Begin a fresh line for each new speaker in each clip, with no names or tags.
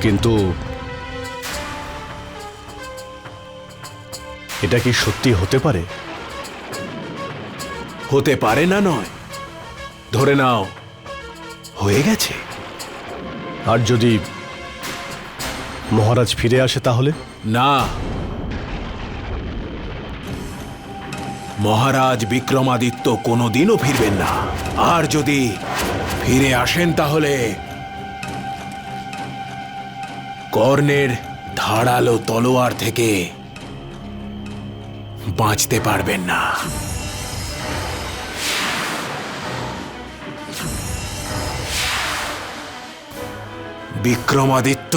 কিন্তু এটা কি সত্যি হতে পারে?
হতে পারে না নয়, ধরে নাও হয়ে গেছে।
আর যদি মহারাজ ফিরে আসে তাহলে?
না, মহারাজ বিক্রমাদিত্য কোনোদিনও ফিরবেন না। আর যদি ফিরে আসেন তাহলে কর্ণের ধারালো তলোয়ার থেকে বাঁচতে পারবেন না। বিক্রমাদিত্য,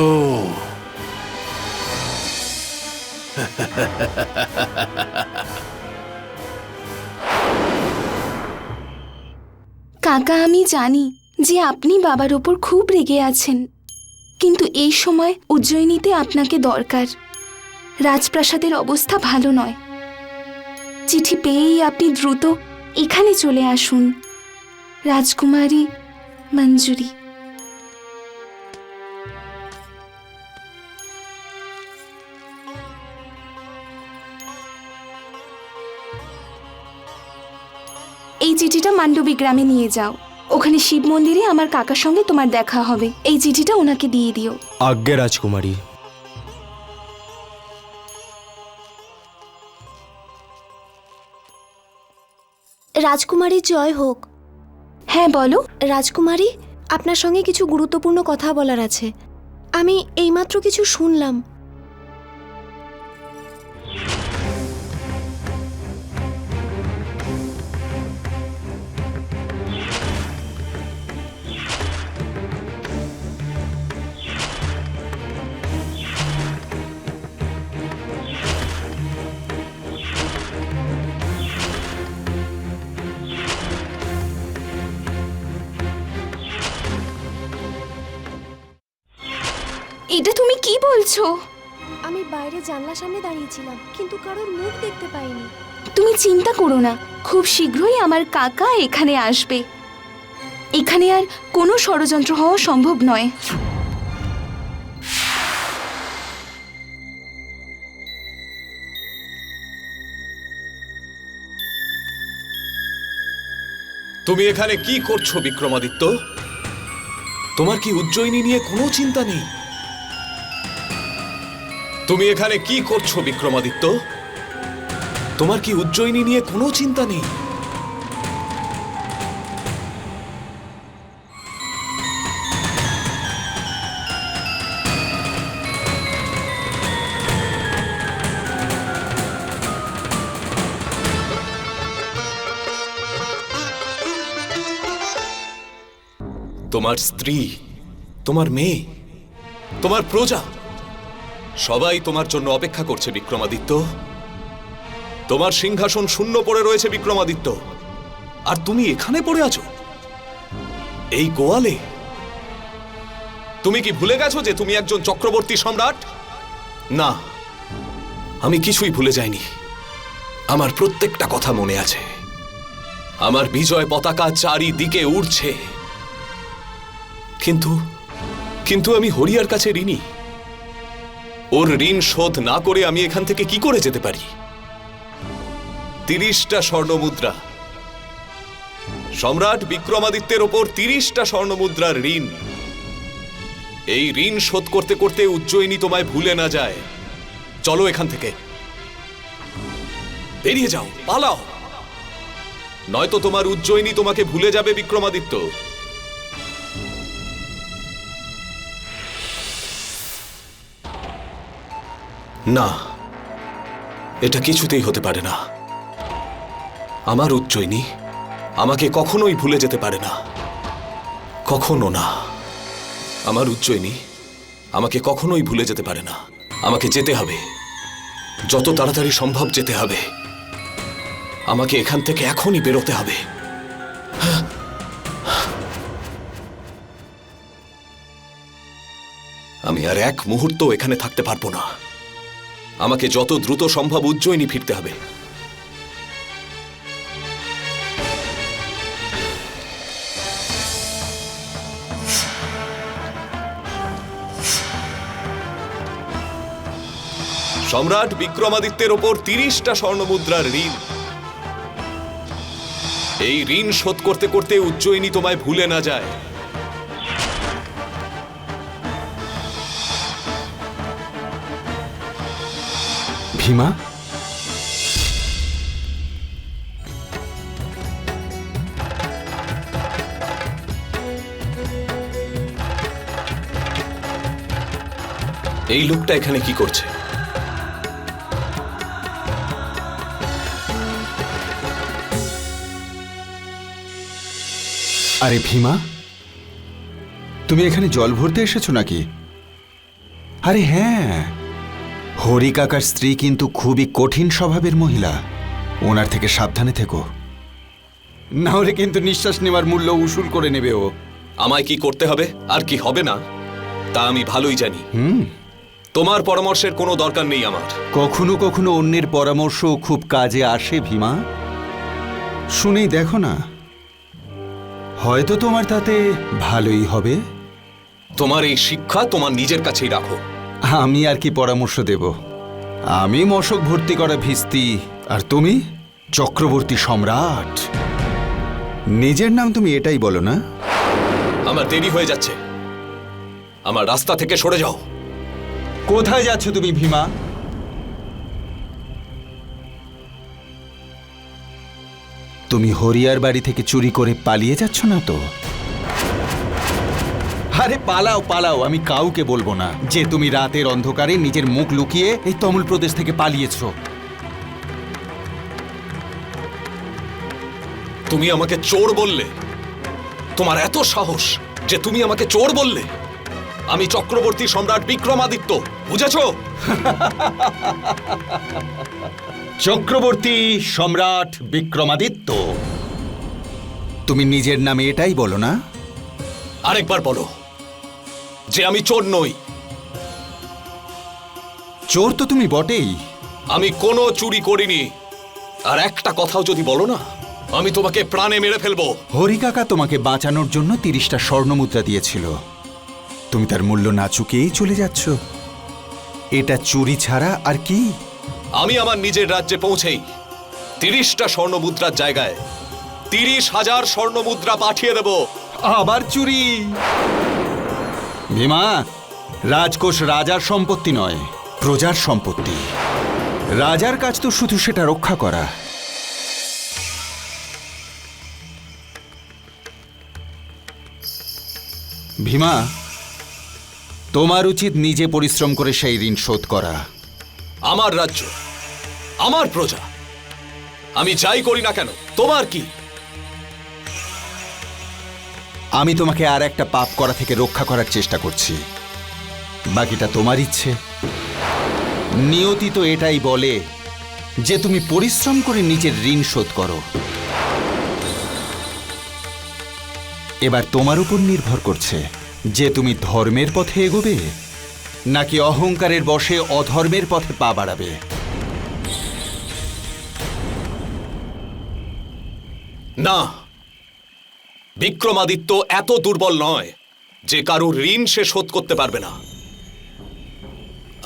কাকা, আমি জানি যে আপনি বাবার ওপর খুব রেগে আছেন, কিন্তু এই সময় উজ্জয়িনীতে আপনাকে দরকার। রাজপ্রাসাদের অবস্থা ভালো নয়। চিঠি পেয়েই আপনি দ্রুত এখানে চলে আসুন। রাজকুমারী মঞ্জুরি। এই চিঠিটা মান্ডবী গ্রামে নিয়ে যাও। ওখানে শিব মন্দিরে আমার কাকার সঙ্গে তোমার দেখা হবে। এই চিঠিটা ওনাকে দিয়ে দিও।
আজ্ঞে রাজকুমারী।
রাজকুমারী জয় হোক।
হ্যাঁ বলো।
রাজকুমারী, আপনার সঙ্গে কিছু গুরুত্বপূর্ণ কথা বলার আছে। আমি এইমাত্র কিছু শুনলাম।
এটা তুমি কি বলছো?
আমি বাইরে জানলার সামনে দাঁড়িয়েছিলাম, কিন্তু কারোর মুখ দেখতে পাইনি।
তুমি চিন্তা করো না, খুব শীঘ্রই আমার কাকা এখানে আসবে। এখানে আর কোনো ষড়যন্ত্র হওয়া সম্ভব নয়।
তুমি এখানে কি করছো বিক্রমাদিত্য? তোমার কি উজ্জয়িনী নিয়ে কোনো চিন্তা নেই? তুমি এখানে কি করছো বিক্রমাদিত্য? তোমার কি উজ্জয়িনী নিয়ে কোনো চিন্তা নেই? তোমার স্ত্রী, তোমার মেয়ে, তোমার প্রজা সবাই তোমার জন্য অপেক্ষা করছে বিক্রমাদিত্য। তোমার সিংহাসন শূন্য পড়ে রয়েছে বিক্রমাদিত্য, আর তুমি এখানে পড়ে আছো এই গোয়ালে। তুমি কি ভুলে গেছো যে তুমি একজন চক্রবর্তী সম্রাট? না, আমি কিছুই ভুলে যাইনি। আমার প্রত্যেকটা কথা মনে আছে। আমার বিজয় পতাকা চারিদিকে উড়ছে। কিন্তু কিন্তু আমি হরিয়ার কাছে ঋণী। ওর ঋণ শোধ না করে আমি এখান থেকে কি করে যেতে পারি? 30টা স্বর্ণমুদ্রা, সম্রাট বিক্রমাদিত্যের ওপর 30টা স্বর্ণমুদ্রার ঋণ। এই ঋণ শোধ করতে করতে উজ্জয়িনী তোমায় ভুলে না যায়। চলো এখান থেকে, বেরিয়ে যাও, পালাও, নয়তো তোমার উজ্জয়িনী তোমাকে ভুলে যাবে বিক্রমাদিত্য। না, এটা কিছুতেই হতে পারে না। আমার উজ্জয়িনী আমাকে কখনোই ভুলে যেতে পারে না, কখনো না। আমার উজ্জয়িনী আমাকে কখনোই ভুলে যেতে পারে না। আমাকে যেতে হবে, যত তাড়াতাড়ি সম্ভব যেতে হবে। আমাকে এখান থেকে এখনই বেরোতে হবে। আমি আর এক মুহূর্ত এখানে থাকতে পারবো না। আমাকে যত দ্রুত সম্ভব উজ্জয়িনী ফিরতে হবে। সম্রাট বিক্রমাদিত্যের ওপর 30টা স্বর্ণমুদ্রার ঋণ। এই ঋণ শোধ করতে করতে উজ্জয়িনী তোমায় ভুলে না যায়।
ভীমা,
এই লোকটা এখানে কি করছে?
আরে ভীমা, তুমি এখানে জল ভরতে এসেছো নাকি? আরে হ্যাঁ, হরি কাকার স্ত্রী কিন্তু খুবই কঠিন স্বভাবের মহিলা। ওনার থেকে সাবধানে থেকো, না হলে কিন্তু নিঃশ্বাস নেওয়ার মূল্য উসুল করে নেবে ও।
আমায় কি করতে হবে আর কি হবে না তা আমি ভালোই জানি। তোমার পরামর্শের কোনো দরকার নেই আমার।
কখনো কখনো অন্যের পরামর্শ খুব কাজে আসে ভীমা, শুনেই দেখো না, হয়তো তোমার তাতে ভালোই হবে।
তোমার এই শিক্ষা তোমার নিজের কাছেই রাখো।
আমি আর কি পরামর্শ দেব? আমি মশক ভর্তি করা ভিস্তি, আর তুমি চক্রবর্তী সম্রাট। নিজের নাম তুমি এটাই বলো না?
আমার দেরি হয়ে যাচ্ছে, আমার রাস্তা থেকে সরে যাও।
কোথায় যাচ্ছ তুমি ভীমা? তুমি হরিয়ার বাড়ি থেকে চুরি করে পালিয়ে যাচ্ছ না তো? আরে পালাও পালাও, আমি কাউকে বলবো না যে তুমি রাতের অন্ধকারে নিজের মুখ লুকিয়ে এই তমল প্রদেশ থেকে পালিয়েছো।
তুমি আমাকে চোর বললে? তোমার এত সাহস যে তুমি আমাকে চোর বললে? আমি চক্রবর্তী সম্রাট বিক্রমাদিত্য, বুঝেছো?
চক্রবর্তী সম্রাট বিক্রমাদিত্য, তুমি নিজের নামে এটাই বলো না?
আরেকবার বলো যে আমি চোর নই।
চোর তো তুমি বটেই।
আমি কোনো চুরি করিনি, আর একটা কথাও যদি বলো না আমি তোমাকে প্রাণে মেরে ফেলবো।
হরি কাকা তোমাকে বাঁচানোর জন্য 30টা স্বর্ণমুদ্রা দিয়েছিল, তুমি তার মূল্য না চুকিয়েই চলে যাচ্ছ। এটা চুরি ছাড়া আর কি?
আমি আমার নিজের রাজ্যে পৌঁছেই 30টা স্বর্ণমুদ্রার জায়গায় 30,000 স্বর্ণমুদ্রা পাঠিয়ে দেব।
আবার চুরি? ভীমা, রাজকোষ রাজার সম্পত্তি নয়, প্রজার সম্পত্তি। রাজার কাজ তো শুধু সেটা রক্ষা করা। ভীমা, তোমার উচিত নিজে পরিশ্রম করে সেই ঋণ শোধ করা।
আমার রাজ্য, আমার প্রজা, আমি যাই করি না কেন তোমার কি?
আমি তোমাকে আর একটা পাপ করা থেকে রক্ষা করার চেষ্টা করছি, বাকিটা তোমার ইচ্ছে। নিয়তি তো এটাই বলে যে তুমি পরিশ্রম করে নিজের ঋণ শোধ করো। এবার তোমার উপর নির্ভর করছে যে তুমি ধর্মের পথে এগোবে নাকি অহংকারের বশে অধর্মের পথে পা বাড়াবে।
না, বিক্রমাদিত্য এত দুর্বল নয় যে কারুর ঋণ সে শোধ করতে পারবে না।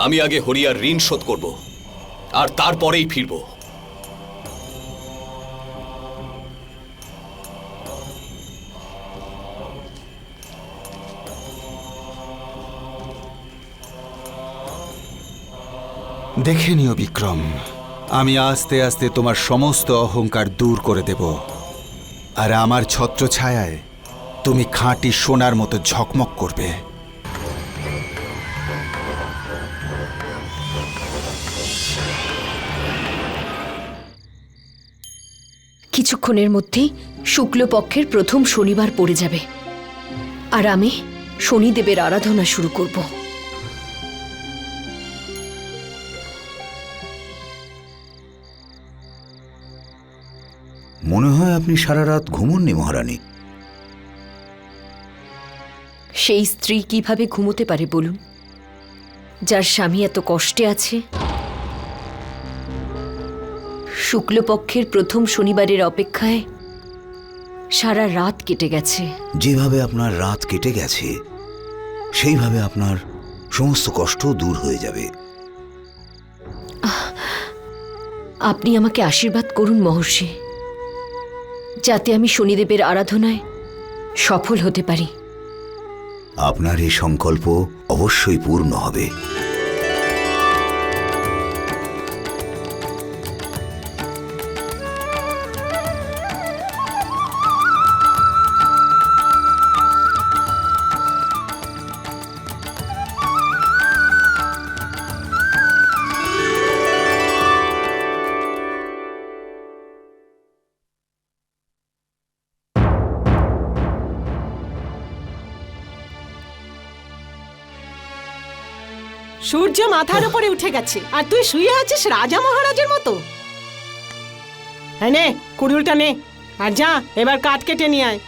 আমি আগে হরিয়ার ঋণ শোধ করব, আর তারপরেই ফিরব।
দেখে নিও বিক্রম, আমি আস্তে আস্তে তোমার সমস্ত অহংকার দূর করে দেব, আর আমার ছত্রছায়ায় তুমি খাঁটি সোনার মতো ঝকমক করবে।
কিছুক্ষণের মধ্যেই শুক্লপক্ষের প্রথম শনিবার পড়ে যাবে, আর আমি শনিদেবের আরাধনা শুরু করব।
মনে হয় আপনি সারা রাত ঘুমোননি মহারানী।
সেই স্ত্রী কিভাবে ঘুমোতে পারে বলুন, যার স্বামী এত কষ্টে আছে? শুক্লপক্ষের প্রথম শনিবারের অপেক্ষায় সারা রাত কেটে গেছে।
যেভাবে আপনার রাত কেটে গেছে সেইভাবে আপনার সমস্ত কষ্ট দূর হয়ে যাবে।
আপনি আমাকে আশীর্বাদ করুন মহর্ষি, যাতে আমি শনিদেবের আরাধনায় সফল হতে পারি।
আপনার এই সংকল্প অবশ্যই পূর্ণ হবে।
সূর্য মাথার উপরে উঠে গেছে আর তুই শুয়ে আছিস রাজা মহারাজের মতো। নে কুড়ুলটা নে আর যা এবার কাঠ কেটে নিয়ে আয়।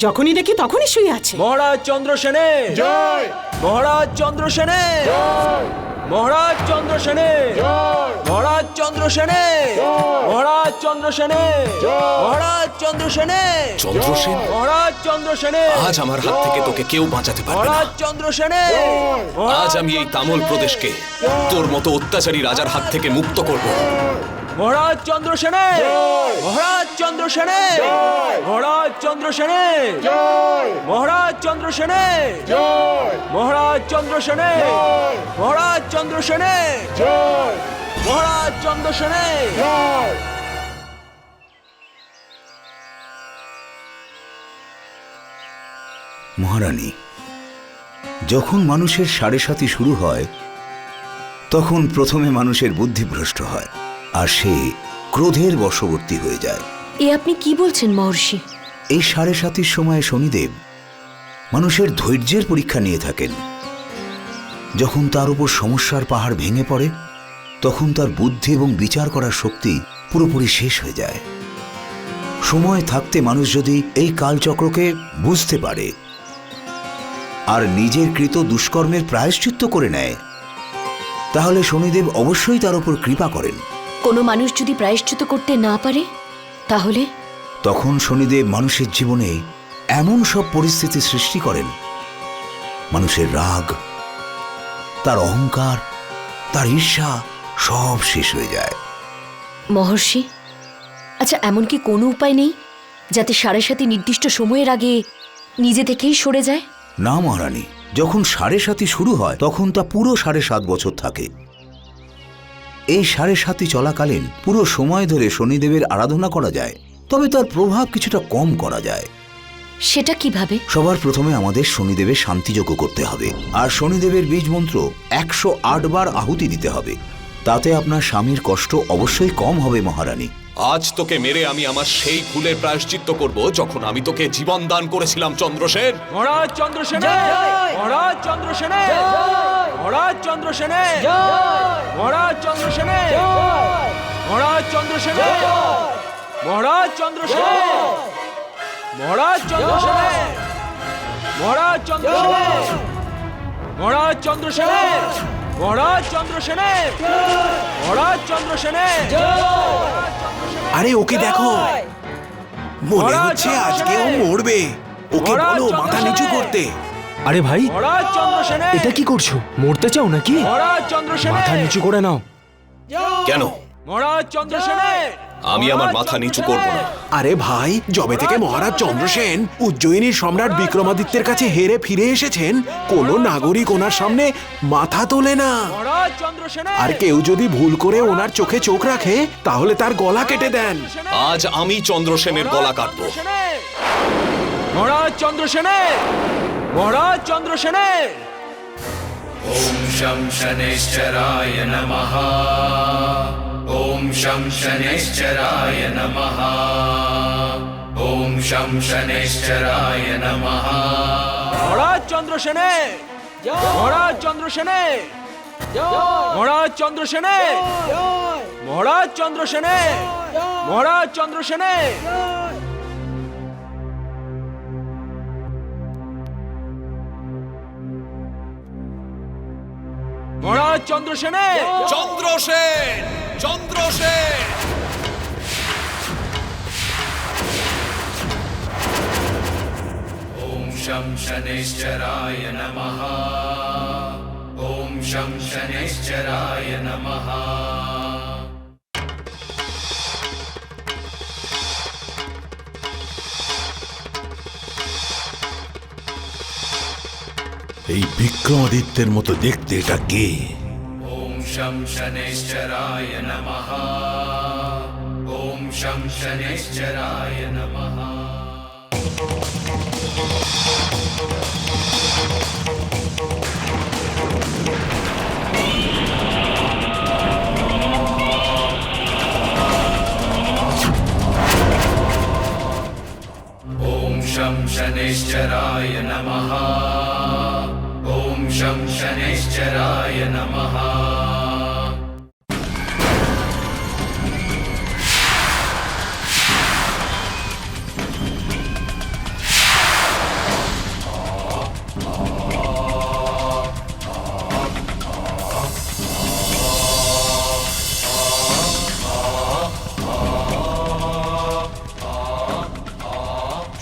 যখনই দেখি তখনই শুয়ে আছে।
মহারাজ চন্দ্রসেনে জয়, মহারাজ চন্দ্রসেনে জয়, মহারাজ চন্দ্রসেনে জয়, মহারাজ চন্দ্রসেনে মহারাজ চন্দ্রসেনে মহারাজ চন্দ্রসেনে
চন্দ্রসেন,
মহারাজ চন্দ্রসেনে
আজ আমার হাত থেকে তোকে কেউ বাঁচাতে পারবে না।
মহারাজ চন্দ্রসেনে
আজ আমি এই তামল প্রদেশকে তোর মতো অত্যাচারী রাজার হাত থেকে মুক্ত করব।
মহারাজ চন্দ্রসেনে মহারাজ চন্দ্রসেনে মহারাজ চন্দ্রসেনে মহারাজ চন্দ্রসেনে মহারাজ চন্দ্রসেনে মহারাজ চন্দ্রসেনে মহারাজ চন্দ্রসেনে।
মহারানী, যখন মানুষের সাড়ে সাতি শুরু হয় তখন প্রথমে মানুষের বুদ্ধিভ্রষ্ট হয় আর সে ক্রোধের বশবর্তী হয়ে যায়।
এ আপনি কি বলছেন মহর্ষি?
এই সাড়ে সাতির সময় শনিদেব মানুষের ধৈর্যের পরীক্ষা নিয়ে থাকেন। যখন তার উপর সমস্যার পাহাড় ভেঙে পড়ে তখন তার বুদ্ধি এবং বিচার করার শক্তি পুরোপুরি শেষ হয়ে যায়। সময় থাকতে মানুষ যদি এই কালচক্রকে বুঝতে পারে আর নিজের কৃত দুষ্কর্মের প্রায়শ্চিত্ত করে নেয়, তাহলে শনিদেব অবশ্যই তার উপর কৃপা করেন।
কোনো মানুষ যদি প্রায়শ্চিত্ত করতে না পারে তাহলে?
তখন শনিদেব মানুষের জীবনে এমন সব পরিস্থিতি সৃষ্টি করেন, মানুষের রাগ, তার অহংকার, তার ঈর্ষা সব শেষ হয়ে যায়।
মহর্ষি, আচ্ছা এমন কি কোনো উপায় নেই যাতে সাড়ে সাতি নির্দিষ্ট সময়ের আগে নিজে থেকেই সরে যায়?
না মহারানী, যখন সাড়ে সাতি শুরু হয় তখন তা পুরো 7.5 বছর থাকে। এই সাড়ে সাতি চলাকালীন পুরো সময় ধরে শনিদেবের আরাধনা করা যায়, তবে তার প্রভাব কিছুটা কম করা যায়।
সেটা কিভাবে?
সবার প্রথমে আমাদের শনিদেবের শান্তিযজ্ঞ করতে হবে আর শনিদেবের বীজ মন্ত্র 108 বার আহুতি দিতে হবে। তাতে আপনার স্বামীর কষ্ট অবশ্যই কম হবে মহারানী।
আজ তোকে মেরে আমি আমার সেই ভুলের প্রায়শ্চিত্ত করব যখন আমি তোকে জীবন দান করেছিলাম চন্দ্রসেন।
মহারাজ চন্দ্রসেনে মহারাজ চন্দ্রসেনে মহারাজ চন্দ্রসেনে মহারাজ চন্দ্রসেনে মহারাজ চন্দ্রসেনে মহারাজ চন্দ্রসেনে মহারাজ চন্দ্রসেনে মহারাজ চন্দ্রসেনে মহারাজ চন্দ্রসেনে মহারাজ চন্দ্রসেনে মহারাজ চন্দ্রসেনে।
আরে ওকে দেখো, মনে হচ্ছে আজকে ও মরবে। ওকে বলো মাথা নিচু করতে।
আরে ভাই, মহারাজ চন্দ্রসেনে এটা কি করছো? মরতে চাও নাকি? মহারাজ চন্দ্রসেনে মাথা নিচু করে নাও।
কেন?
মহারাজ চন্দ্রসেনে
আমি আমার মাথা নিচু করব না।
আরে ভাই, যবে থেকে মহারাজ চন্দ্রসেন উজ্জয়িনীর সম্রাট বিক্রমাদিত্যের কাছে হেরে ফিরে এসেছেন, কোন নাগরিক ওনার সামনে মাথা তোলে না।
মহারাজ চন্দ্রসেনে
আর কেউ যদি ভুল করে ওনার চোখে চোখ রাখে তাহলে তার গলা কেটে দেন।
আজ আমি চন্দ্রসেনের গলা কাটব।
মহারাজ চন্দ্রসেনে মহারাজ চন্দ্রসেনে।
ওম শং শনৈশ্চরায় নমঃ। ওম শং শনৈশ্চরায় নমঃ। ওম শং শনৈশ্চরায় নমঃ।
মহারাজ চন্দ্রসেনে মহারাজ চন্দ্রসেনে মহারাজ চন্দ্রসেনে মহারাজ চন্দ্রসেনে মহারাজ চন্দ্রসেনে। মহারাজ চন্দ্রসেনে
চন্দ্রসেন চন্দ্রসেন।
ওম শং শনৈশ্চরায় নমঃ। ওম শং শনৈশ্চরায় নমঃ।
এই বিক্রমাদিত্যের মতো দেখতে এটা কে?
ॐ शं शनैश्चराय नमः ॐ शं शनैश्चराय नमः ॐ शं शनैश्चराय नमः ॐ शं शनैश्चराय नमः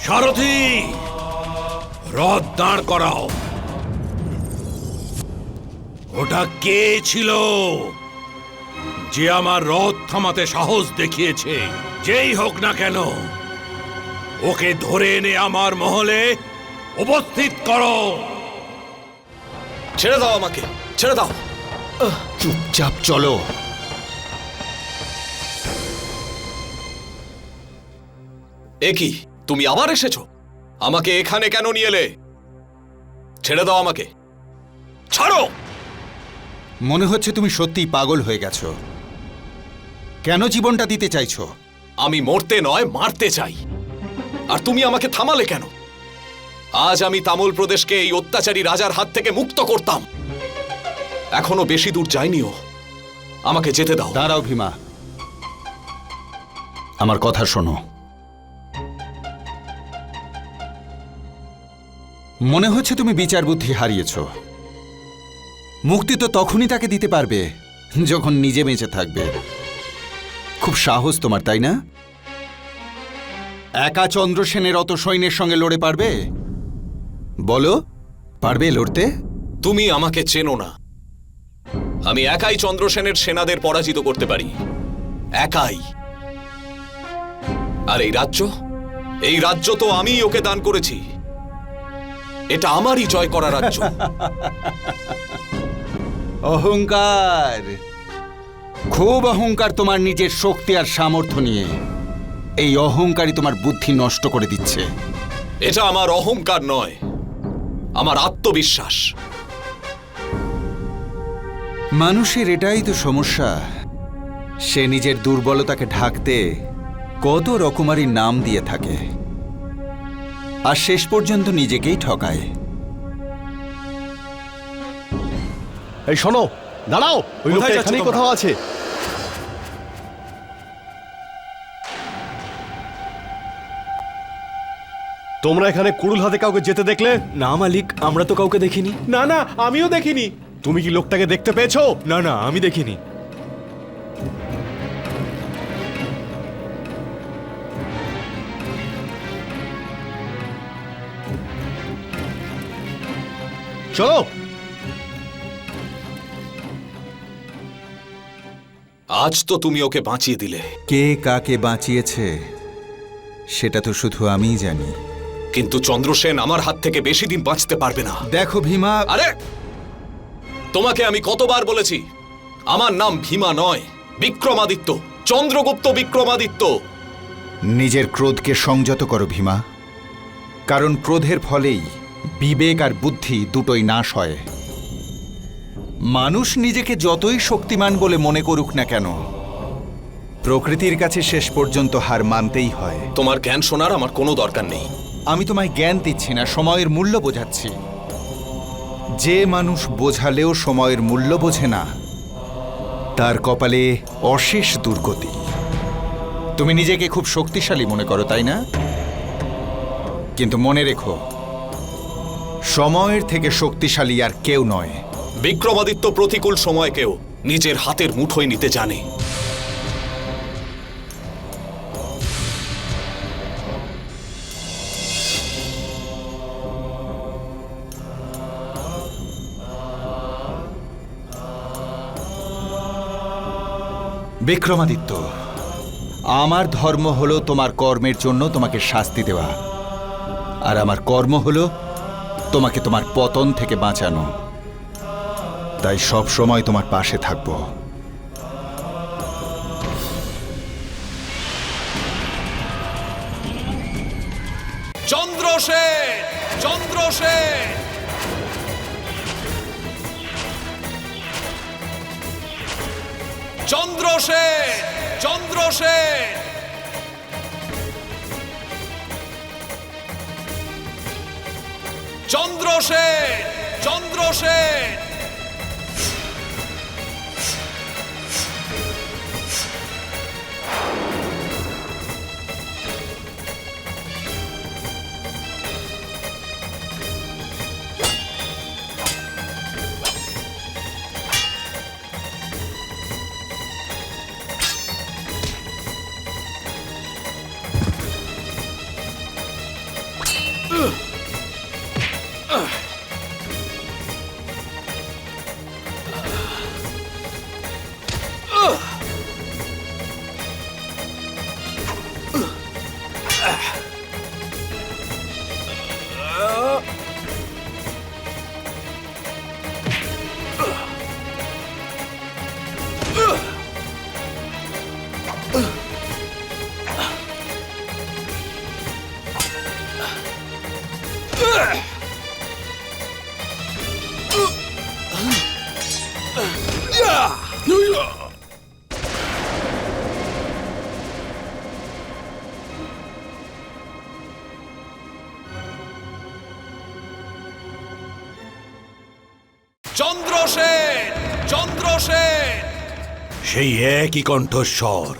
সারথি, রথ দাঁড় করাও। ওটা কে ছিল যে আমার রথ থামাতে সাহস দেখিয়েছে? যেই হোক না কেন, ওকে ধরে এনে আমার মহলে উপস্থিত করো।
ছেড়ে দাও আমাকে, ছেড়ে দাও।
চুপচাপ চলো।
এ কি, তুমি আবার এসেছো? আমাকে এখানে কেন নিয়ে এলে? ছেড়ে দাও আমাকে, ছাড়ো।
মনে হচ্ছে তুমি সত্যিই পাগল হয়ে গেছো। কেন জীবনটা দিতে চাইছো?
আমি মরতে নয়, মারতে চাই। আর তুমি আমাকে থামালে কেন? আজ আমি তামুল প্রদেশকে এই অত্যাচারী রাজার হাত থেকে মুক্ত করতাম। এখনো বেশি দূর যায়নিও, আমাকে যেতে দাও।
দাঁড়াও ভীমা, আমার কথা শোনো। মনে হচ্ছে তুমি বিচার বুদ্ধি হারিয়েছ। মুক্তি তো তখনই তাকে দিতে পারবে যখন নিজে বেঁচে থাকবে। খুব সাহস তোমার, তাই না? একা চন্দ্রসেনের অত সৈন্যের সঙ্গে লড়ে পারবে? বলো, পারবে লড়তে?
তুমি আমাকে চেনো না। আমি একাই চন্দ্রসেনের সেনাদের পরাজিত করতে পারি, একাই। আর এই রাজ্য তো আমিই ওকে দান করেছি। এটা আমারই জয় করা রাজ্য।
অহংকার, খুব অহংকার তোমার নিজের শক্তি আর সামর্থ্য নিয়ে। এই অহংকারই তোমার বুদ্ধি নষ্ট করে দিচ্ছে।
এটা আমার অহংকার নয়, আমার আত্মবিশ্বাস।
মানুষের এটাই তো সমস্যা, সে নিজের দুর্বলতাকে ঢাকতে কত রকমারি নাম দিয়ে থাকে, আর শেষ পর্যন্ত নিজেকেই ঠকায়।
এই শোনো, দাঁড়াও। ওই লোকটা এখানেই কোথাও আছে। তোমরা এখানে কুড়ুল হাতে কাউকে যেতে দেখলে?
না মালিক, আমরা তো কাউকে দেখিনি।
না না, আমিও দেখিনি।
তুমি কি লোকটাকে দেখতে পেয়েছো?
না না, আমি দেখিনি।
চলো।
আজ তো তুমি ওকে বাঁচিয়ে দিলে।
কে কাকে বাঁচিয়েছে সেটা তো শুধু আমিই জানি।
কিন্তু চন্দ্রসেন আমার হাত থেকে বেশি দিন বাঁচতে পারবে না।
দেখো ভীমা,
আরে, তোমাকে আমি কতবার বলেছি, আমার নাম ভীমা নয়, বিক্রমাদিত্য, চন্দ্রগুপ্ত বিক্রমাদিত্য।
নিজের ক্রোধকে সংযত করো ভীমা, কারণ ক্রোধের ফলেই বিবেক আর বুদ্ধি দুটোই নাশ হয়। মানুষ নিজেকে যতই শক্তিমান বলে মনে করুক না কেন, প্রকৃতির কাছে শেষ পর্যন্ত হার মানতেই হয়।
তোমার জ্ঞান শোনার আমার কোনো দরকার নেই।
আমি তোমায় জ্ঞান দিচ্ছি না, সময়ের মূল্য বোঝাচ্ছি। যে মানুষ বোঝালেও সময়ের মূল্য বোঝে না, তার কপালে অশেষ দুর্গতি। তুমি নিজেকে খুব শক্তিশালী মনে করো, তাই না? কিন্তু মনে রেখো, সময়ের থেকে শক্তিশালী আর কেউ নয়।
বিক্রমাদিত্য প্রতিকূল সময়কেও নিজের হাতের মুঠোয় নিতে জানে।
বিক্রমাদিত্য, আমার ধর্ম হলো তোমার কর্মের জন্য তোমাকে শাস্তি দেওয়া, আর আমার কর্ম হলো তোমাকে তোমার পতন থেকে বাঁচানো। তাই সব সময় তোমার পাশে থাকবো।
চন্দ্রসেন, চন্দ্রসেন, চন্দ্রসেন, চন্দ্রসেন, চন্দ্রসেন, চন্দ্রসেন। চন্দ্রসেন, চন্দ্রসেন।
সেই একই কণ্ঠস্বর,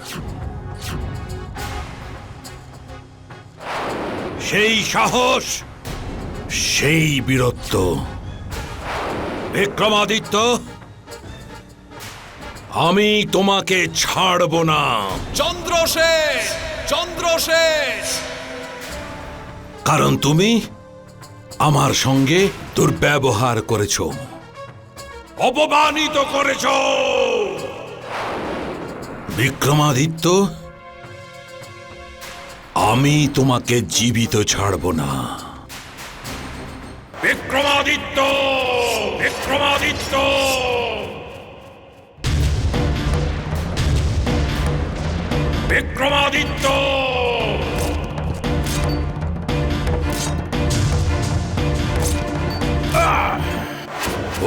সেই সাহস, সেই বীরত্ব। বিক্রমাদিত্য, আমি তোমাকে ছাড়ব না।
চন্দ্রসেন, চন্দ্রসেন।
কারণ তুমি আমার সঙ্গে দুর্ব্যবহার করেছ, অপমানিত করেছ। বিক্রমাদিত্য, আমি তোমাকে জীবিত ছাড়ব না। বিক্রমাদিত্য, বিক্রমাদিত্য। বিক্রমাদিত্য,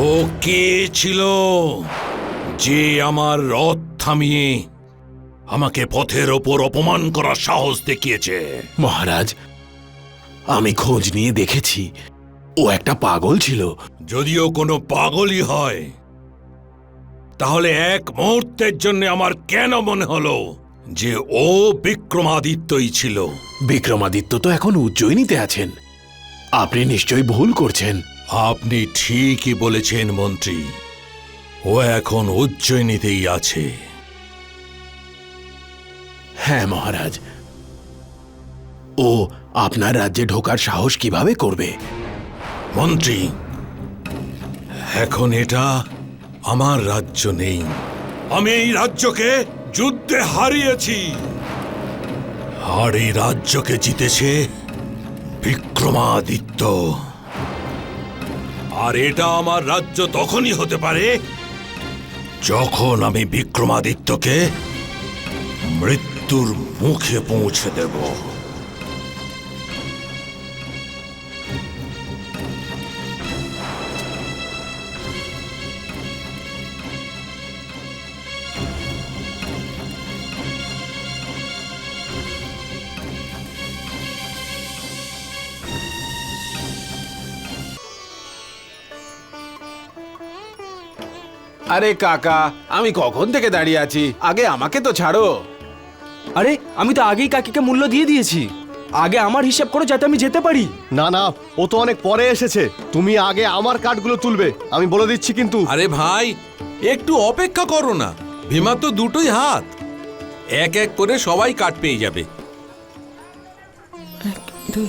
ও কে ছিল যে আমার রথ থামিয়ে আমাকে পথের ওপর অপমান করার সাহস দেখিয়েছে?
মহারাজ, আমি খোঁজ নিয়ে দেখেছি, ও একটা পাগল ছিল।
যদিও কোনো পাগলই হয়, তাহলে এক মুহূর্তের জন্য আমার কেন মনে হলো যে ও বিক্রমাদিত্যই ছিল?
বিক্রমাদিত্য তো এখন উজ্জয়িনীতে আছেন, আপনি নিশ্চয়ই ভুল করছেন।
আপনি ঠিকই বলেছেন মন্ত্রী, ও এখন উজ্জয়িনীতেই আছে।
হ্যাঁ মহারাজ, ও আপনার রাজ্যে ঢোকার সাহস কিভাবে করবে?
মন্ত্রী, এখন এটা আমার রাজ্য নেই। আমি এই রাজ্যকে যুদ্ধে হারিয়েছি, আর এই রাজ্যকে জিতেছে বিক্রমাদিত্য। আর এটা আমার রাজ্য তখনই হতে পারে যখন আমি বিক্রমাদিত্যকে মৃত্যুর মুখে পৌঁছে দেব।
আরে কাকা, আমি কখন থেকে দাঁড়িয়ে আছি, আগে আমাকে তো ছাড়ো।
আরে আমি তো আগেই কাকিকে মূল্য দিয়ে দিয়েছি, আগে আমার হিসাব করো যাতে আমি যেতে পারি।
না না, ও তো অনেক পরে এসেছে, তুমি আগে আমার কার্ডগুলো তুলবে, আমি বলে দিচ্ছি কিন্তু।
আরে ভাই, একটু অপেক্ষা করো না, ভীমা তো দুটোই হাত, এক এক করে সবাই কাট পেয়ে যাবে।
1, 2,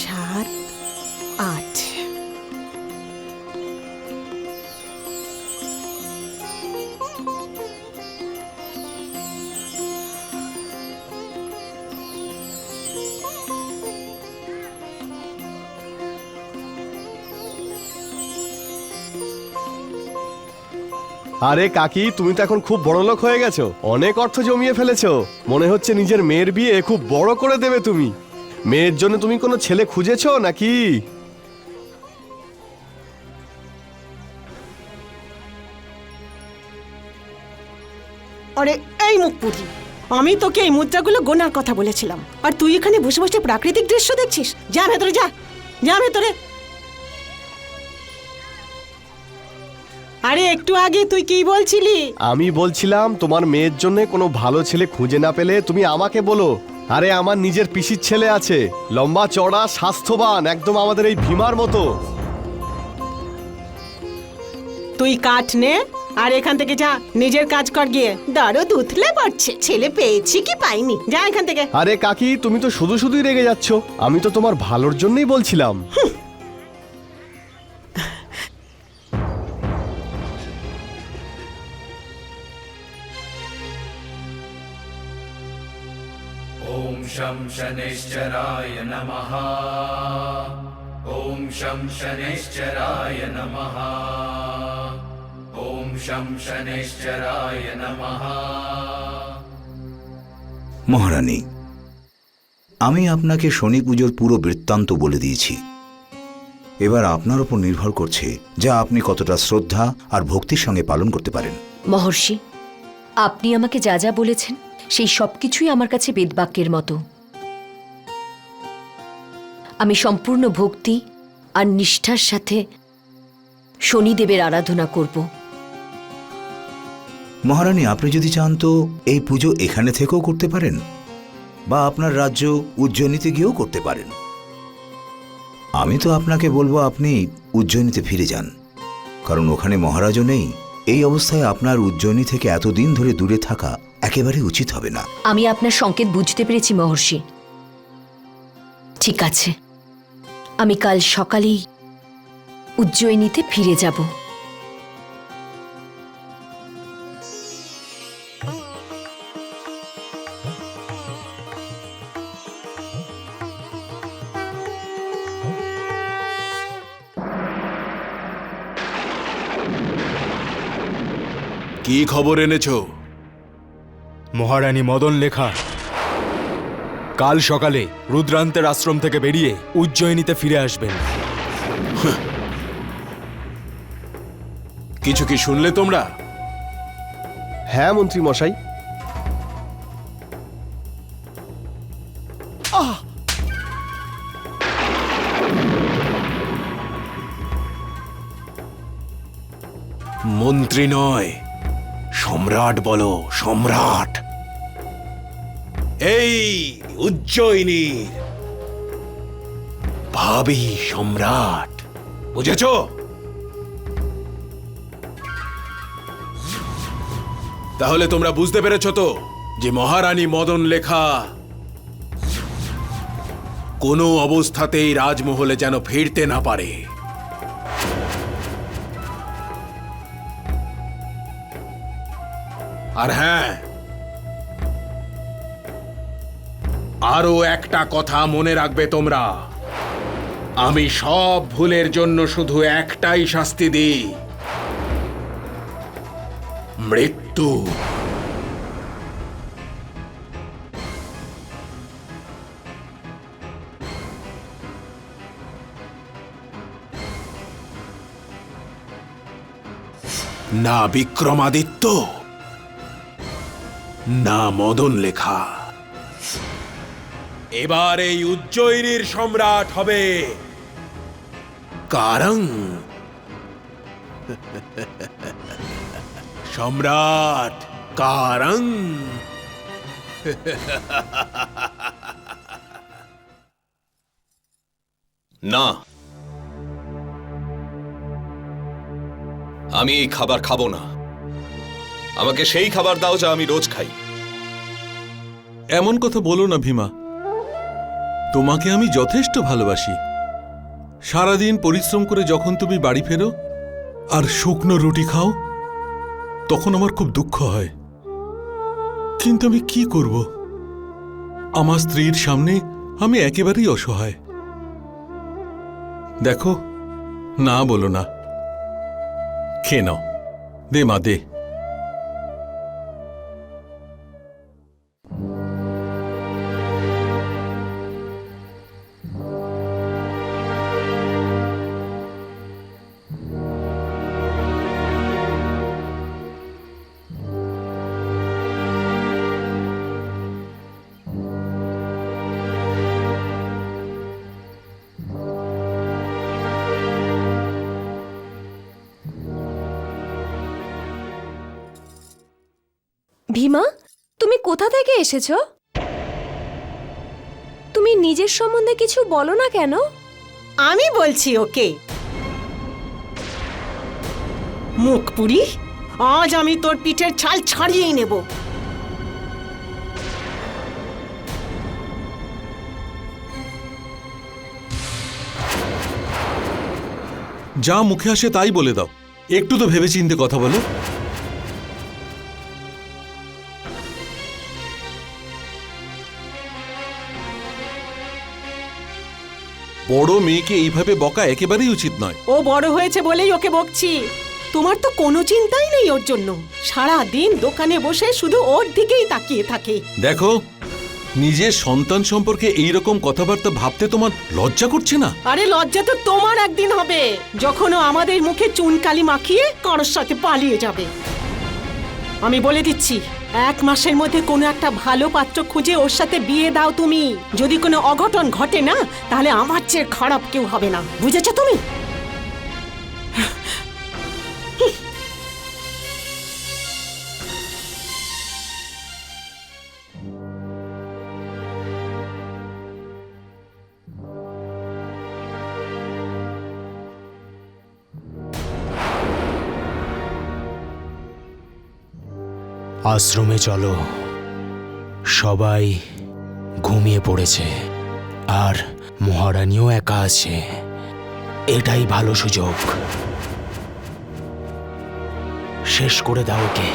7, 8।
আরে কাকি, তুমি তো এখন খুব বড় লোক হয়ে গেছো, অনেক অর্থ জমিয়ে ফেলেছো। মনে হচ্ছে নিজের মেয়ের বিয়ে খুব বড় করে দেবে তুমি। মেয়ের জন্য তুমি কোনো ছেলে খুঁজেছো নাকি?
আরে এই মুখপুরি, আমি তোকে এই মুদ্রাগুলো গোনার কথা বলেছিলাম, আর তুই এখানে বসে বসে প্রাকৃতিক দৃশ্য দেখছিস। যা ভেতরে, যা যা ভেতরে। আরে একটু আগে তুই কি বলছিলি?
আমি বলছিলাম তোমার মেয়ের জন্য কোনো ভালো ছেলে খুঁজে না পেলে তুমি আমাকে বলো। আরে আমার নিজের পিসির ছেলে আছে, লম্বা চড়া স্বাস্থ্যবান, একদম আমাদের এই ভীমার মতো।
তুই কাঠ নে আর এখান থেকে যা, নিজের কাজ কর গিয়ে। দরদ উথলে পড়ছে, ছেলে পেয়েছি কি পাইনি, যা এখান থেকে।
আরে কাকি, তুমি তো শুধু শুধুই রেগে যাচ্ছ, আমি তো তোমার ভালোর জন্যই বলছিলাম।
ॐ शं शनैश्चराय नमः। ॐ शं शनैश्चराय नमः। ॐ शं शनैश्चराय नमः।
মহারানী, আমি আপনাকে শনি পুজোর পুরো বৃত্তান্ত বলে দিয়েছি। এবার আপনার উপর নির্ভর করছে যা আপনি কতটা শ্রদ্ধা আর ভক্তির সঙ্গে পালন করতে পারেন।
মহর্ষি, আপনি আমাকে যা যা বলেছেন সেই সব কিছুই আমার কাছে বেদবাক্যের মতো। আমি সম্পূর্ণ ভক্তি আর নিষ্ঠার সাথে শনিদেবের আরাধনা করব।
মহারানী, আপনি যদি চান তো এই পুজো এখানে থেকেও করতে পারেন, বা আপনার রাজ্য উজ্জয়িনীতে গিয়েও করতে পারেন। আমি তো আপনাকে বলবো আপনি উজ্জয়িনীতে ফিরে যান, কারণ ওখানে মহারাজও নেই। এই অবস্থায় আপনার উজ্জয়িনী থেকে এতদিন ধরে দূরে থাকা একেবারে উচিত হবে না।
আমি আপনার সংকেত বুঝতে পেরেছি মহর্ষি। ঠিক আছে, আমি কাল সকালেই উজ্জয়িনীতে ফিরে যাব।
কি খবর এনেছো?
মহারানী মদন লেখা কাল সকালে রুদ্রান্তের আশ্রম থেকে বেরিয়ে উজ্জয়িনীতে ফিরে আসবেন।
কিছু কি শুনলে তোমরা?
হ্যাঁ মন্ত্রী মশাই।
মন্ত্রী নয়, সম্রাট বলো, সম্রাট। এই উজ্জয়িনীর ভাবি সম্রাট, বুঝেছ? তাহলে তোমরা বুঝতে পেরেছ তো যে মহারানী মদন লেখা কোনো অবস্থাতেই রাজমহলে যেন ফিরতে না পারে। আর হ্যাঁ, আরো একটা কথা মনে রাখবে তোমরা, আমি সব ভুলের জন্য শুধু একটাই শাস্তি দিই, মৃত্যু। না বিক্রমাদিত্য, না মদন লেখা, এবার এই উজ্জয়িনীর সম্রাট হবে কারং। সম্রাট কারং।
না, আমি এই খাবার খাবো না। আমাকে সেই খাবার দাও যা আমি রোজ খাই।
এমন কথা বলো না ভীমা, তোমাকে আমি যথেষ্ট ভালোবাসি। সারাদিন পরিশ্রম করে যখন তুমি বাড়ি ফেরো আর শুকনো রুটি খাও, তখন আমার খুব দুঃখ হয়। কিন্তু আমি কি করব? আমার স্ত্রীর সামনে আমি একেবারেই অসহায়। দেখো, না বলো না, খেয়ে নাও। দে মা, দে।
ভীমা, তুমি কোথা থেকে এসেছো? তুমি নিজের সম্বন্ধে কিছু বলো না কেন?
আমি বলছি ওকে। মুখপুরি, আজ আমি তোর পিঠের ছাল ছাড়িয়েই নেব।
যা মুখে আসে তাই বলে দাও, একটু তো ভেবেচিন্তে কথা বলো। বড় মেয়েকে এইভাবে বকা একেবারেই উচিত নয়।
ও বড় হয়েছে বলেই ওকে বকছি। তোমার তো কোনো চিন্তাই নেই ওর জন্য। সারা দিন দোকানে বসে শুধু ওর দিকেই তাকিয়ে থাকে।
দেখো, নিজের সন্তান সম্পর্কে এই রকম কথাবার্তা ভাবতে তোমার লজ্জা করছে না?
আরে লজ্জা তো তোমার একদিন হবে, যখন ও আমাদের মুখে চুনকালি মাখিয়ে কারোর সাথে পালিয়ে যাবে। আমি বলে দিচ্ছি, 1 মাসের মধ্যে কোনো একটা ভালো পাত্র খুঁজে ওর সাথে বিয়ে দাও তুমি। যদি কোনো অঘটন ঘটে না, তাহলে আমার চেয়ে খারাপ কেউ হবে না। বুঝেছো তুমি?
আশ্রমে চলো, সবাই ঘুমিয়ে পড়েছে আর মহারানীও একা আছে। এটাই ভালো সুযোগ, শেষ করে দাও ওকে।